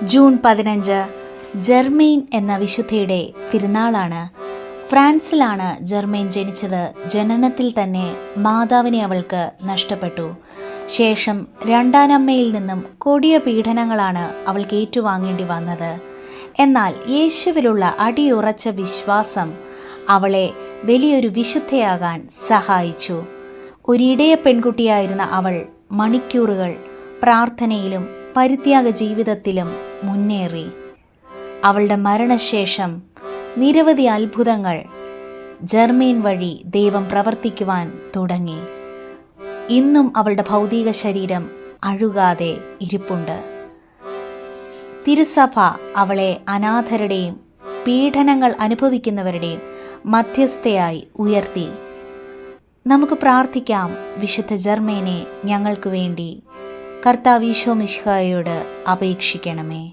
June 15 ജർമെയിൻ എന്ന വിശുദ്ധയുടെ തിരുനാളാണ്. ഫ്രാൻസിലാണ് ജർമെയിൻ ജനിച്ചത്. ജനനത്തിൽ തന്നെ മാതാവിനെ അവൾക്ക് നഷ്ടപ്പെട്ടു. ശേഷം രണ്ടാനമ്മയിൽ നിന്നും കൊടിയ പീഡനങ്ങളാണ് അവൾക്ക് ഏറ്റുവാങ്ങേണ്ടി വന്നത്. എന്നാൽ യേശുവിലുള്ള അടിയുറച്ച വിശ്വാസം അവളെ വലിയൊരു വിശുദ്ധയാകാൻ സഹായിച്ചു. ഒരിടയ പെൺകുട്ടിയായിരുന്ന അവൾ മണിക്കൂറുകൾ പ്രാർത്ഥനയിലും പരിത്യാഗ ജീവിതത്തിലും മുന്നേറി. അവളുടെ മരണശേഷം നിരവധി അത്ഭുതങ്ങൾ ജർമെയിൻ വഴി ദൈവം പ്രവർത്തിക്കുവാൻ തുടങ്ങി. ഇന്നും അവളുടെ ഭൗതിക ശരീരം അഴുകാതെ ഇരിപ്പുണ്ട്. തിരുസഭ അവളെ അനാഥരുടെയും പീഡനങ്ങൾ അനുഭവിക്കുന്നവരുടെയും മധ്യസ്ഥയായി ഉയർത്തി. നമുക്ക് പ്രാർത്ഥിക്കാം, വിശുദ്ധ ജർമെയിനെ ഞങ്ങൾക്ക് വേണ്ടി കർത്താവ് ഈശോ മിശിഹായോട് അപേക്ഷിക്കണമേ.